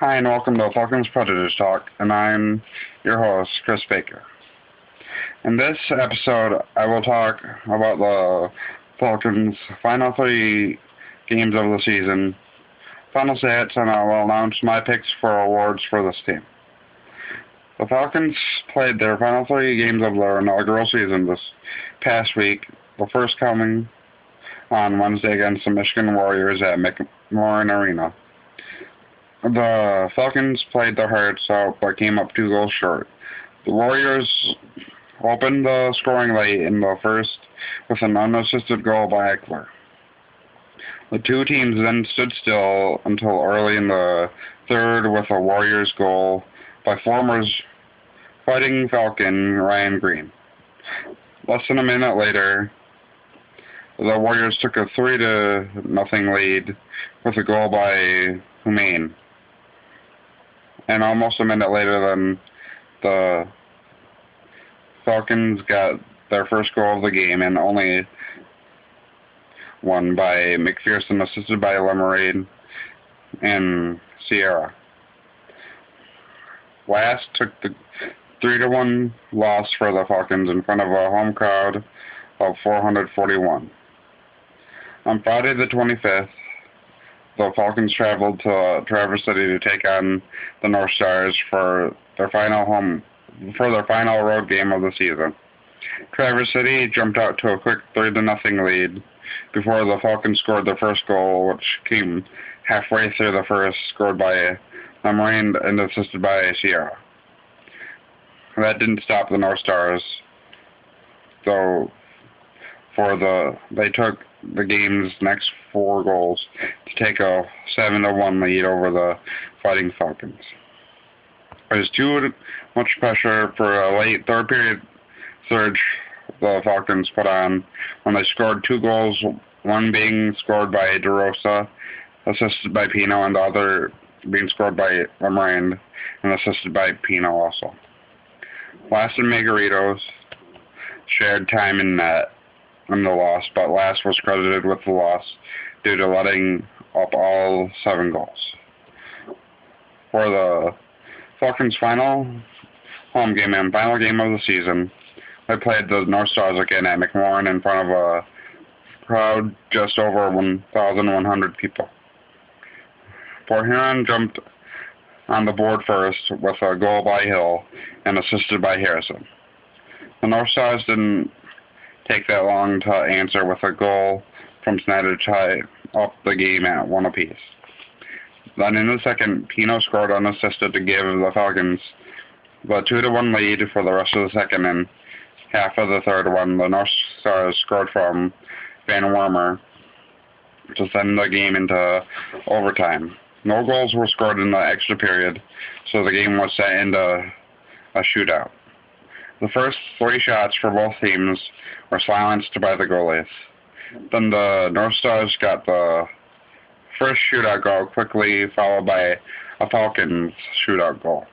Hi, and welcome to Falcons Predators Talk, and I'm your host, Chris Baker. In this episode, I will talk about the Falcons' final 3 games of the season, final stats, and I will announce my picks for awards for this team. The Falcons played their final 3 games of their inaugural season this past week, the first coming on Wednesday against the Michigan Warriors at McMorran Arena. The Falcons played their hearts out but came up 2 goals short. The Warriors opened the scoring late in the first with an unassisted goal by Eckler. The two teams then stood still until early in the third with a Warriors goal by former Fighting Falcon Ryan Green. Less than a minute later, the Warriors took a 3-0 lead with a goal by Humain. And almost a minute later, then the Falcons got their first goal of the game, and only one by McPherson, assisted by Lemonade and Sierra. Last took the 3-1 loss for the Falcons in front of a home crowd of 441. On Friday the 25th, the Falcons traveled to Traverse City to take on the North Stars for their final road game of the season. Traverse City jumped out to a quick 3-0 lead before the Falcons scored their first goal, which came halfway through the first, scored by Lemonade and assisted by Sierra. That didn't stop the North Stars, though. They took the game's next 4 goals to take a 7-1 lead over the Fighting Falcons. There was too much pressure for a late third period surge the Falcons put on when they scored 2 goals, one being scored by DeRosa, assisted by Pino, and the other being scored by Lemonade and assisted by Pino also. Last and Margaritos shared time in net in the loss, but Last was credited with the loss due to letting up all 7 goals. For the Falcons' final home game and final game of the season, they played the North Stars again at McMorran in front of a crowd just over 1,100 people. Port Huron jumped on the board first with a goal by Hill and assisted by Harrison. The North Stars didn't take that long to answer with a goal from Snyder to tie up the game at 1 apiece. Then in the second, Pino scored unassisted to give the Falcons the 2-1 lead for the rest of the second and half of the third, when the North Stars scored from Van Wormer to send the game into overtime. No goals were scored in the extra period, so the game was set into a shootout. The first 3 shots for both teams were silenced by the goalies. Then the North Stars got the first shootout goal quickly, followed by a Falcons shootout goal.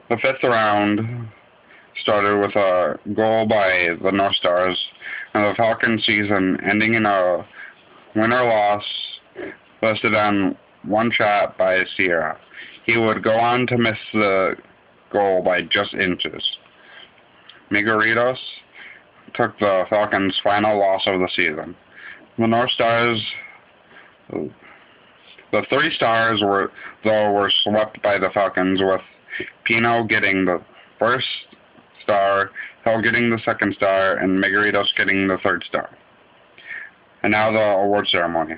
The 5th round started with a goal by the North Stars, and the Falcons season ending in a win-or-loss rested on 1 shot by Sierra. He would go on to miss the goal by just inches. Margaritos took the Falcons' final loss of the season. The North Stars, the 3 stars were swept by the Falcons, with Pino getting the first star, Hill getting the second star, and Margaritos getting the 3rd star. And now the award ceremony.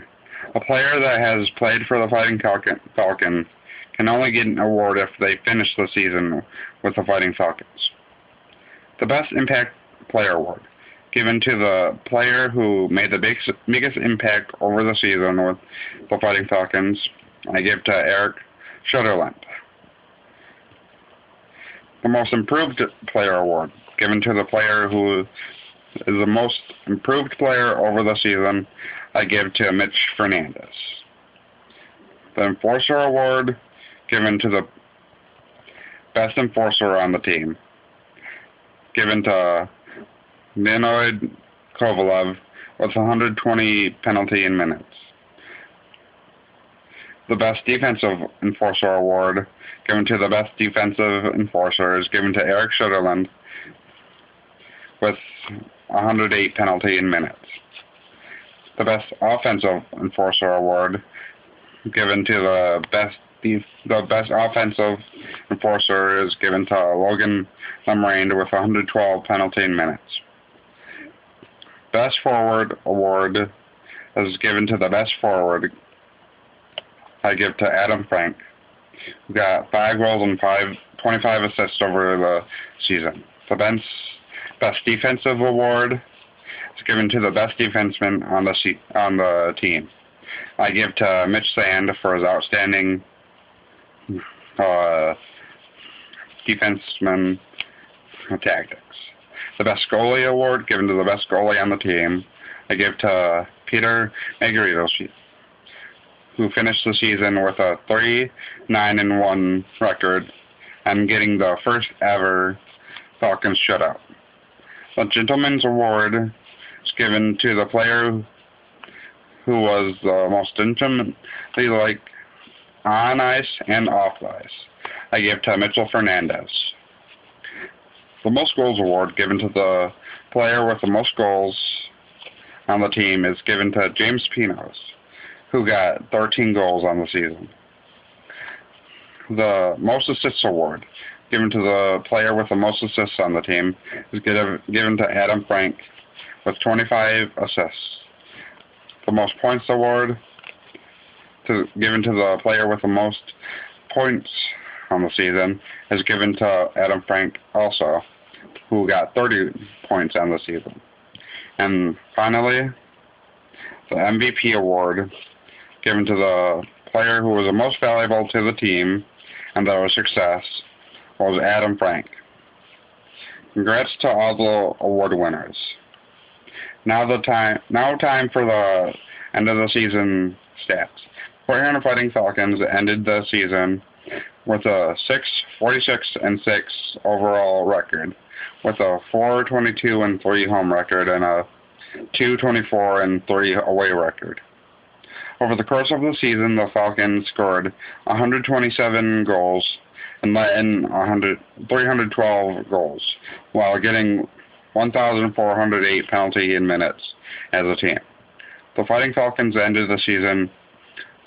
A player that has played for the Fighting Falcons can only get an award if they finish the season with the Fighting Falcons. The Best Impact Player Award, given to the player who made the biggest impact over the season with the Fighting Falcons, I give to Eric Shutterland. The Most Improved Player Award, given to the player who is the most improved player over the season, I give to Mitch Fernandez. The Enforcer Award, given to the best enforcer on the team, given to Leonid Kovalev with 120 penalty in minutes. The Best Defensive Enforcer award, given to the Best Defensive Enforcer, is given to Eric Sutherland with 108 penalty minutes. The Best Offensive Enforcer award, given to the Best Offensive Enforcer, is given to Logan Lemrain with 112 penalty minutes. Best Forward award is given to the Best Forward. I give to Adam Frank, who got 5 goals and 25 assists over the season. The Best Defensive award is given to the best defenseman on the team. I give to Mitch Sand for his outstanding defenseman tactics. The Best Goalie award, given to the best goalie on the team, I give to Peter Margaritos, who finished the season with a 3-9-1 record and getting the first ever Falcons shutout. The Gentleman's Award is given to the player who was the most intimately liked on ice and off ice. I give to Mitchell Fernandez. The Most Goals Award, given to the player with the most goals on the team, is given to James Pinos, who got 13 goals on the season. The Most Assists Award, given to the player with the most assists on the team, is given to Adam Frank with 25 assists. The Most Points Award, given to the player with the most points on the season, is given to Adam Frank also, who got 30 points on the season. And finally, the MVP Award, given to the player who was the most valuable to the team and that was success, was Adam Frank. Congrats to all the award winners. Now time for the end of the season stats. Fort Huron Fighting Falcons ended the season with a 46-6 overall record, with a 4-22-3 home record and a 2-24-3 away record. Over the course of the season, the Falcons scored 127 goals and let in 312 goals, while getting 1,408 penalty minutes as a team. The Fighting Falcons ended the season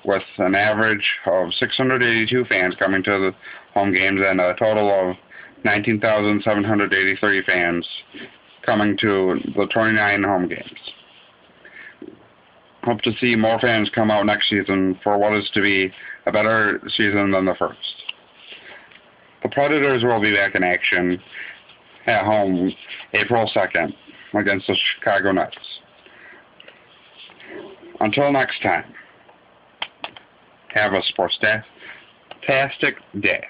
with an average of 682 fans coming to the home games and a total of 19,783 fans coming to the 29 home games. Hope to see more fans come out next season for what is to be a better season than the first. The Predators will be back in action at home April 2nd against the Chicago Nets. Until next time, have a sports-tastic day.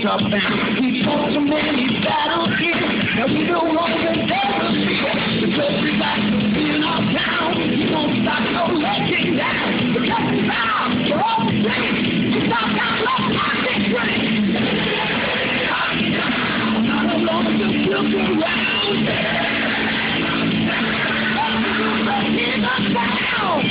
Up down. We fought so many battles here that we don't longer ever fear. Because we like to be in our town, you won't stop no letting down. Because we found your own place. You stop down love pocket train. Not alone, just look around. In the town.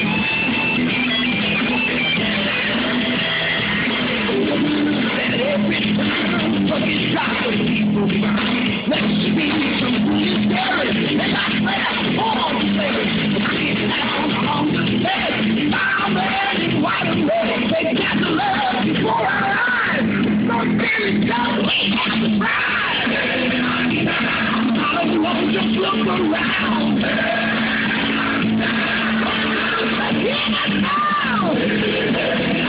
Fucking shock of people around. Let's see some foolish terrorists. And I swear, all the players. Lying down on the bed. Found and white and red. They got the love before our eyes. So spirit down, we have to ride. Not alone, just look around. In the town.